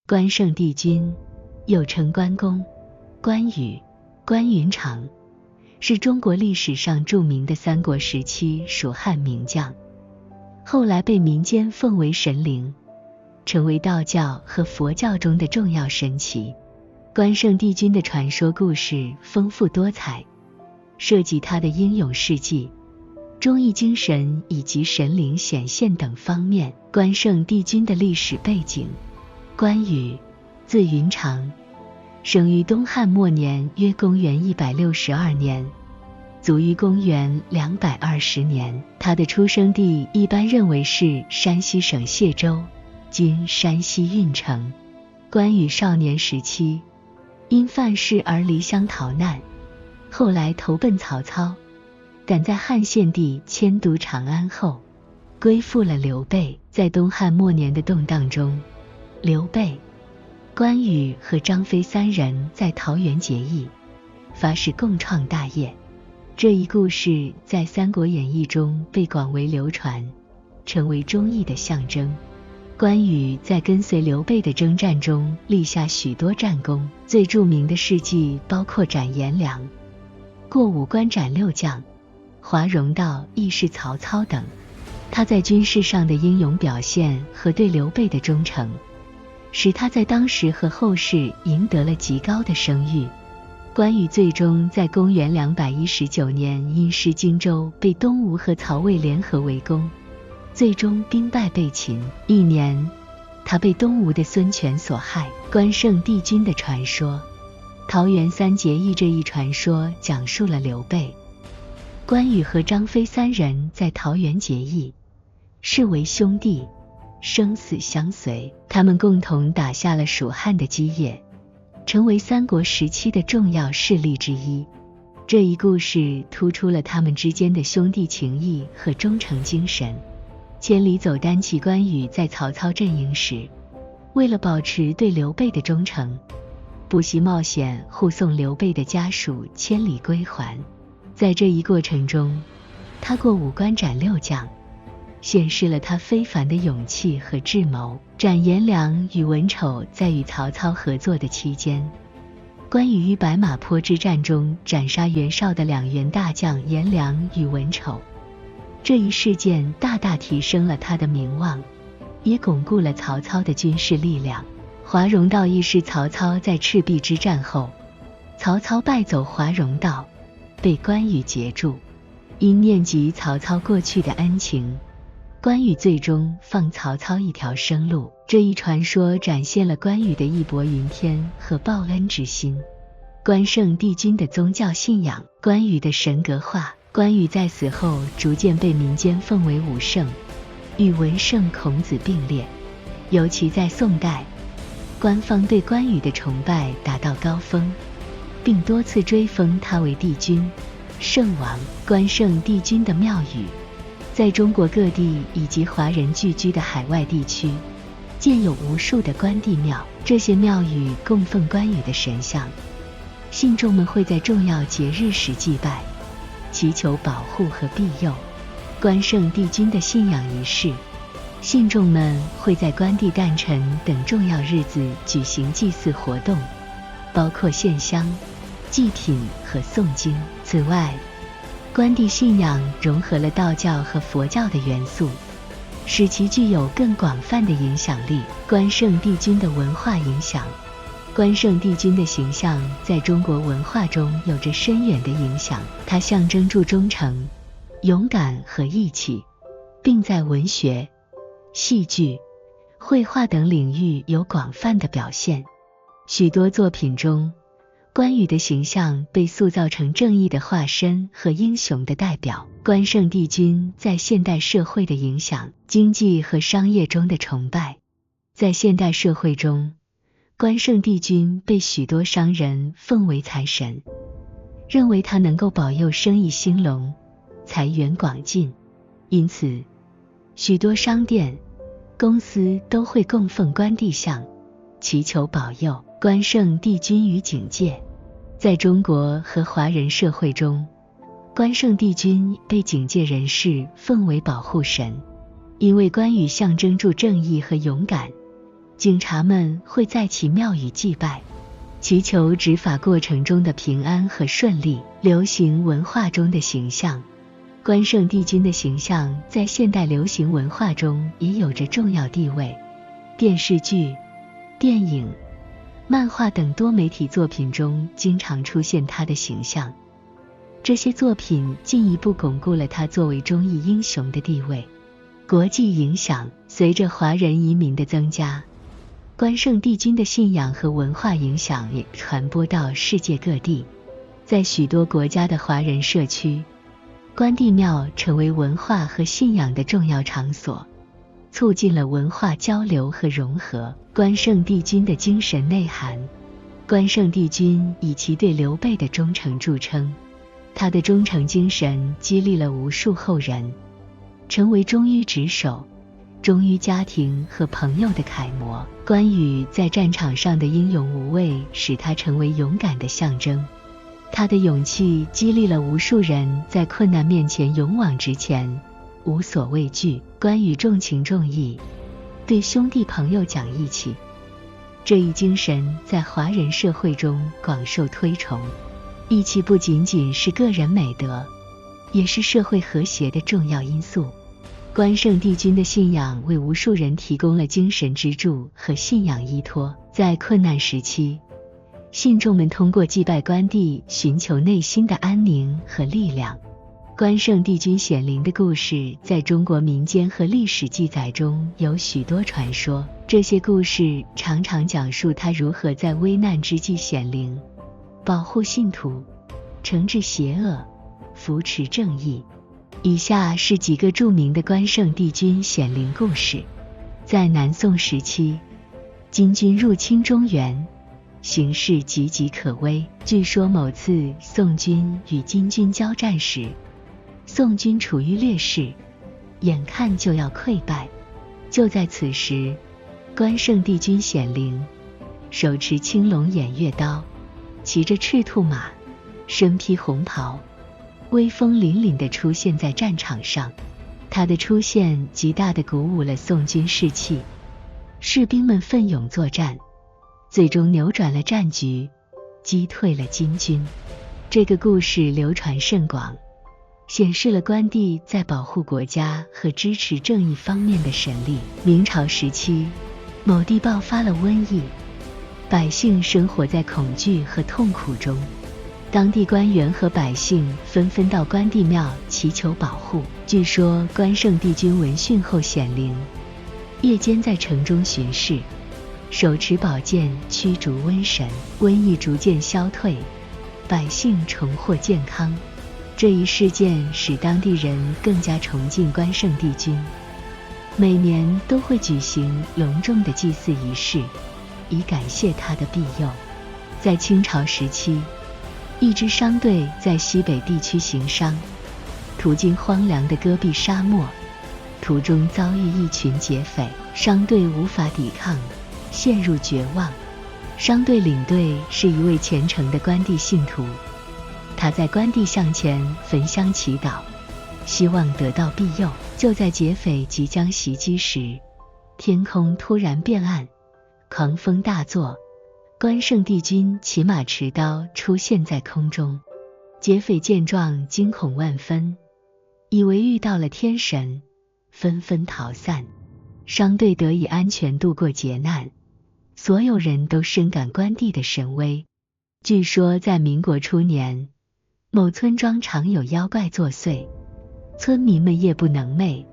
关圣帝君，又称关公、关羽、关云长，是中国历史上著名的三国时期蜀汉名将，后来被民间奉为神灵，成为道教和佛教中的重要神祇。关圣帝君的传说故事丰富多彩，涉及他的英勇事迹、忠义精神以及神灵显现等方面。关圣帝君的历史背景：关羽，字云长，生于东汉末年，约公元162年，卒于公元220年。他的出生地一般认为是山西省解州，今山西运城。关羽少年时期因犯事而离乡逃难，后来投奔曹操，赶在汉献帝迁都长安后，归附了刘备。在东汉末年的动荡中，刘备、关羽和张飞三人在桃园结义，发誓共创大业。这一故事在《三国演义》中被广为流传，成为忠义的象征。关羽在跟随刘备的征战中立下许多战功，最著名的事迹包括斩颜良、过五关斩六将、华容道义释曹操等。他在军事上的英勇表现和对刘备的忠诚，使他在当时和后世赢得了极高的声誉。关羽最终在公元219年因失荆州，被东吴和曹魏联合围攻，最终兵败被擒。一年，他被东吴的孙权所害。关圣帝君的传说：桃园三结义这一传说讲述了刘备、关羽和张飞三人在桃园结义，是为兄弟，生死相随。他们共同打下了蜀汉的基业，成为三国时期的重要势力之一。这一故事突出了他们之间的兄弟情谊和忠诚精神。千里走单骑关羽在曹操阵营时，为了保持对刘备的忠诚，不惜冒险护送刘备的家属千里归还。在这一过程中，他过五关斩六将，显示了他非凡的勇气和智谋。斩颜良与文丑在与曹操合作的期间，关羽于白马坡之战中斩杀袁绍的两员大将颜良与文丑，这一事件大大提升了他的名望，也巩固了曹操的军事力量。华容道义释曹操在赤壁之战后，曹操败走华容道，被关羽截住。因念及曹操过去的恩情，关羽最终放曹操一条生路。这一传说展现了关羽的义薄云天和报恩之心。关圣帝君的宗教信仰：关羽的神格化。关羽在死后逐渐被民间奉为武圣，与文圣孔子并列。尤其在宋代，官方对关羽的崇拜达到高峰，并多次追封他为帝君、圣王。关圣帝君的庙宇在中国各地以及华人聚居的海外地区，建有无数的关帝庙。这些庙宇供奉关羽的神像，信众们会在重要节日时祭拜，祈求保护和庇佑。关圣帝君的信仰仪式，信众们会在关帝诞辰等重要日子举行祭祀活动，包括献香、祭品和诵经。此外，关帝信仰融合了道教和佛教的元素，使其具有更广泛的影响力。关圣帝君的文化影响：关圣帝君的形象在中国文化中有着深远的影响，它象征着忠诚、勇敢和义气，并在文学、戏剧、绘画等领域有广泛的表现。许多作品中，关羽的形象被塑造成正义的化身和英雄的代表。关圣帝君在现代社会的影响：经济和商业中的崇拜。在现代社会中，关圣帝君被许多商人奉为财神，认为他能够保佑生意兴隆、财源广进。因此，许多商店、公司都会供奉关帝像，祈求保佑。关圣帝君与警戒。在中国和华人社会中，关圣帝君被警戒人士奉为保护神，因为关羽象征着正义和勇敢，警察们会在其庙宇祭拜，祈求执法过程中的平安和顺利。流行文化中的形象，关圣帝君的形象在现代流行文化中也有着重要地位。电视剧、电影、漫画等多媒体作品中经常出现他的形象，这些作品进一步巩固了他作为忠义英雄的地位。国际影响，随着华人移民的增加，关圣帝君的信仰和文化影响也传播到世界各地。在许多国家的华人社区，关帝庙成为文化和信仰的重要场所，促进了文化交流和融合。关圣帝君的精神内涵，关圣帝君以其对刘备的忠诚著称，他的忠诚精神激励了无数后人，成为忠于职守、忠于家庭和朋友的楷模。关羽在战场上的英勇无畏，使他成为勇敢的象征。他的勇气激励了无数人在困难面前勇往直前，无所畏惧。关羽重情重义，对兄弟朋友讲义气，这一精神在华人社会中广受推崇。义气不仅仅是个人美德，也是社会和谐的重要因素。关圣帝君的信仰为无数人提供了精神支柱和信仰依托。在困难时期，信众们通过祭拜关帝寻求内心的安宁和力量。关圣帝君显灵的故事在中国民间和历史记载中有许多传说，这些故事常常讲述他如何在危难之际显灵，保护信徒，惩治邪恶，扶持正义。以下是几个著名的关圣帝君显灵故事。在南宋时期，金军入侵中原，形势岌岌可危。据说某次宋军与金军交战时，宋军处于劣势，眼看就要溃败。就在此时，关圣帝君显灵，手持青龙偃月刀，骑着赤兔马，身披红袍，威风凛凛地出现在战场上。他的出现极大地鼓舞了宋军士气，士兵们奋勇作战，最终扭转了战局，击退了金军。这个故事流传甚广，显示了关帝在保护国家和支持正义方面的神力。明朝时期，某地爆发了瘟疫，百姓生活在恐惧和痛苦中，当地官员和百姓纷纷到关帝庙祈求保护。据说关圣帝君闻讯后显灵，夜间在城中巡视，手持宝剑驱逐瘟神，瘟疫逐渐消退，百姓重获健康。这一事件使当地人更加崇敬关圣帝君，每年都会举行隆重的祭祀仪式，以感谢他的庇佑。在清朝时期，一支商队在西北地区行商，途经荒凉的戈壁沙漠，途中遭遇一群劫匪，商队无法抵抗，陷入绝望。商队领队是一位虔诚的关帝信徒，他在关帝像前焚香祈祷，希望得到庇佑。就在劫匪即将袭击时，天空突然变暗，狂风大作，关圣帝君骑马持刀出现在空中。劫匪见状惊恐万分，以为遇到了天神，纷纷逃散。商队得以安全度过劫难，所有人都深感关帝的神威。据说在民国初年，某村庄常有妖怪作祟，村民们夜不能寐，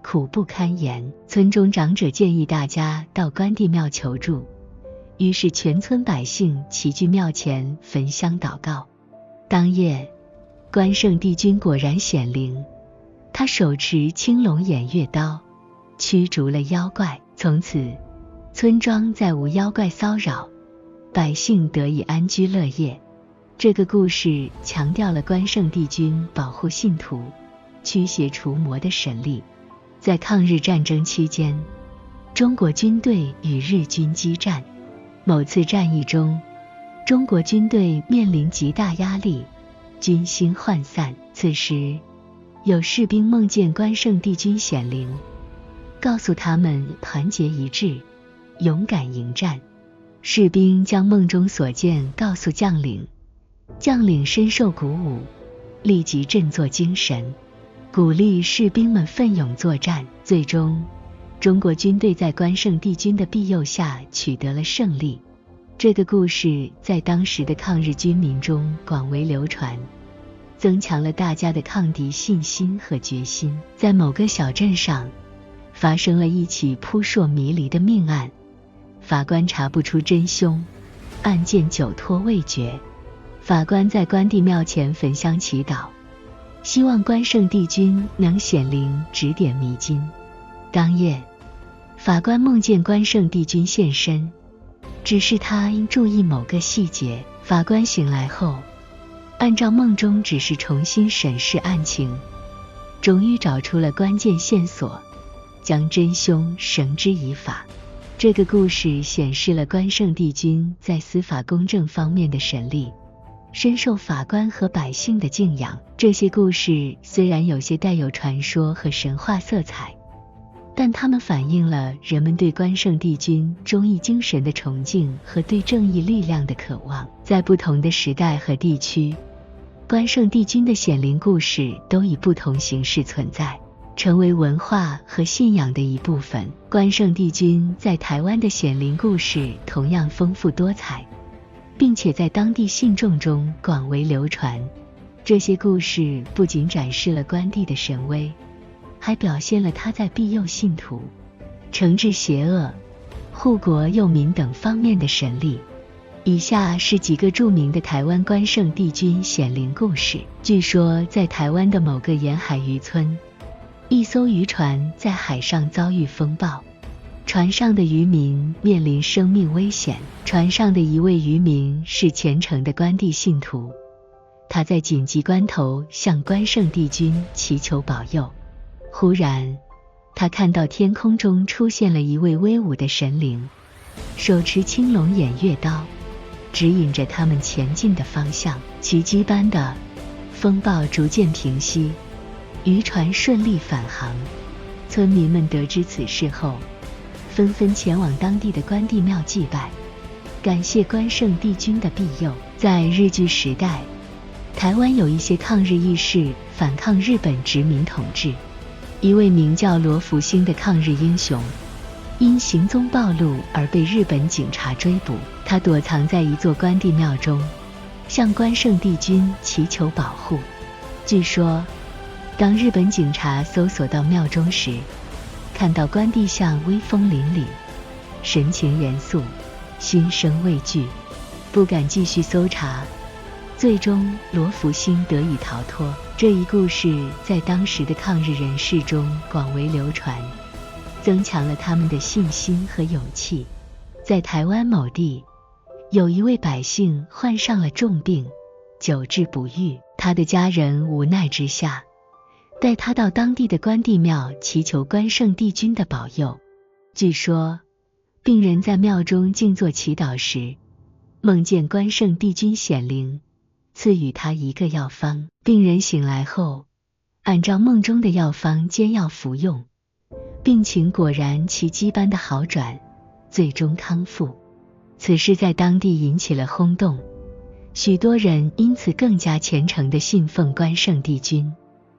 苦不堪言。村中长者建议大家到关帝庙求助，于是全村百姓齐聚庙前焚香祷告。当夜，关圣帝君果然显灵，他手持青龙偃月刀，驱逐了妖怪。从此，村庄再无妖怪骚扰，百姓得以安居乐业。这个故事强调了关圣帝君保护信徒、驱邪除魔的神力。在抗日战争期间，中国军队与日军激战。某次战役中，中国军队面临极大压力，军心涣散。此时，有士兵梦见关圣帝君显灵，告诉他们团结一致，勇敢迎战。士兵将梦中所见告诉将领，将领深受鼓舞，立即振作精神，鼓励士兵们奋勇作战。最终，中国军队在关圣帝君的庇佑下取得了胜利。这个故事在当时的抗日军民中广为流传，增强了大家的抗敌信心和决心。在某个小镇上，发生了一起扑朔迷离的命案，法官查不出真凶，案件久拖未决。法官在关帝庙前焚香祈祷，希望关圣帝君能显灵指点迷津。当夜，法官梦见关圣帝君现身，只是他应注意某个细节。法官醒来后，按照梦中指示重新审视案情，终于找出了关键线索，将真凶绳之以法。这个故事显示了关圣帝君在司法公正方面的神力，深受法官和百姓的敬仰。这些故事虽然有些带有传说和神话色彩，但它们反映了人们对关圣帝君忠义精神的崇敬和对正义力量的渴望。在不同的时代和地区，关圣帝君的显灵故事都以不同形式存在，成为文化和信仰的一部分。关圣帝君在台湾的显灵故事同样丰富多彩，并且在当地信众中广为流传。这些故事不仅展示了关帝的神威，还表现了他在庇佑信徒、惩治邪恶、护国佑民等方面的神力。以下是几个著名的台湾关圣帝君显灵故事。据说在台湾的某个沿海渔村，一艘渔船在海上遭遇风暴，船上的渔民面临生命危险。船上的一位渔民是虔诚的关帝信徒，他在紧急关头向关圣帝君祈求保佑。忽然，他看到天空中出现了一位威武的神灵，手持青龙偃月刀，指引着他们前进的方向。奇迹般的，风暴逐渐平息，渔船顺利返航。村民们得知此事后，纷纷前往当地的关帝庙祭拜，感谢关圣帝君的庇佑。在日据时代，台湾有一些抗日义士反抗日本殖民统治。一位名叫罗福星的抗日英雄，因行踪暴露而被日本警察追捕。他躲藏在一座关帝庙中，向关圣帝君祈求保护。据说，当日本警察搜索到庙中时，看到关帝像威风凛凛，神情严肃，心生畏惧，不敢继续搜查。最终，罗福星得以逃脱。这一故事在当时的抗日人士中广为流传，增强了他们的信心和勇气。在台湾某地，有一位百姓患上了重病，久治不愈。他的家人无奈之下，带他到当地的关帝庙祈求关圣帝君的保佑。据说，病人在庙中静坐祈祷时，梦见关圣帝君显灵，赐予他一个药方。病人醒来后，按照梦中的药方煎药服用，病情果然奇迹般的好转，最终康复。此事在当地引起了轰动，许多人因此更加虔诚地信奉关圣帝君。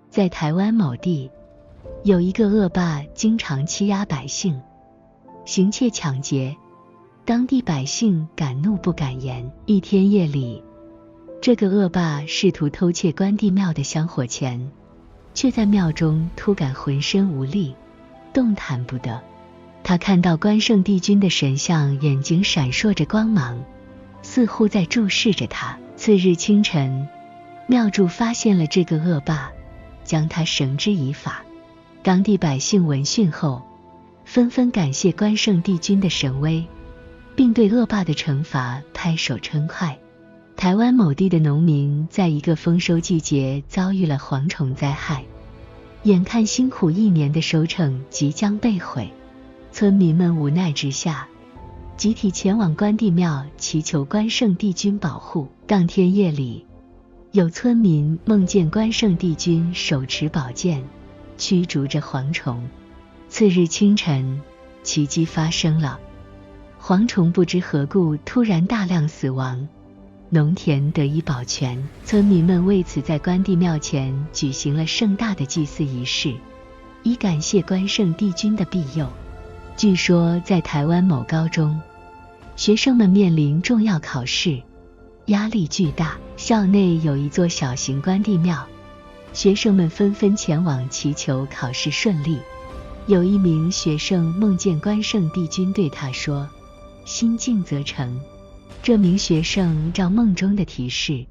在台湾某地，有一个恶霸经常欺压百姓，行窃抢劫，当地百姓敢怒不敢言。一天夜里，这个恶霸试图偷窃关帝庙的香火钱，却在庙中突感浑身无力，动弹不得。他看到关圣帝君的神像眼睛闪烁着光芒，似乎在注视着他。次日清晨，庙主发现了这个恶霸，将他绳之以法。当地百姓闻讯后，纷纷感谢关圣帝君的神威，并对恶霸的惩罚拍手称快。台湾某地的农民在一个丰收季节遭遇了蝗虫灾害，眼看辛苦1年的收成即将被毁，村民们无奈之下，集体前往关帝庙祈求关圣帝君保护。当天夜里，有村民梦见关圣帝君手持宝剑，驱逐着蝗虫。次日清晨，奇迹发生了，蝗虫不知何故突然大量死亡，农田得以保全，村民们为此在关帝庙前举行了盛大的祭祀仪式，以感谢关圣帝君的庇佑。据说在台湾某高中，学生们面临重要考试，压力巨大，校内有一座小型关帝庙，学生们纷纷前往祈求考试顺利。有一名学生梦见关圣帝君对他说：“心静则成。”这名学生照梦中的提示，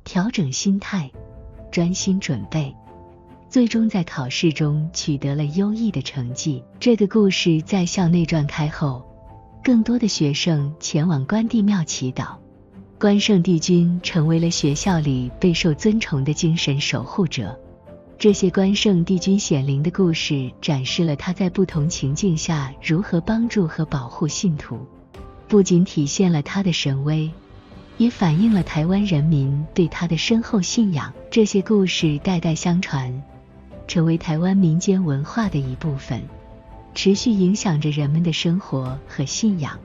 调整心态，专心准备，最终在考试中取得了优异的成绩。这个故事在校内传开后，更多的学生前往关帝庙祈祷，关圣帝君成为了学校里备受尊崇的精神守护者。这些关圣帝君显灵的故事展示了他在不同情境下如何帮助和保护信徒，不仅体现了他的神威，也反映了台湾人民对他的深厚信仰。这些故事代代相传，成为台湾民间文化的一部分，持续影响着人们的生活和信仰。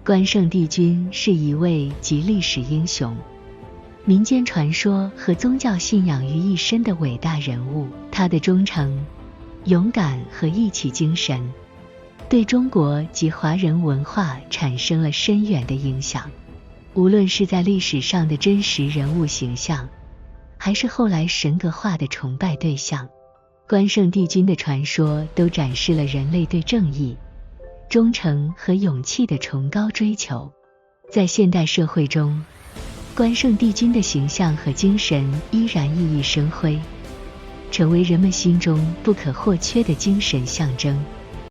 关圣帝君是一位集历史英雄、民间传说和宗教信仰于一身的伟大人物，他的忠诚、勇敢和义气精神对中国及华人文化产生了深远的影响。无论是在历史上的真实人物形象，还是后来神格化的崇拜对象，关圣帝君的传说都展示了人类对正义、忠诚和勇气的崇高追求。在现代社会中，关圣帝君的形象和精神依然熠熠生辉，成为人们心中不可或缺的精神象征。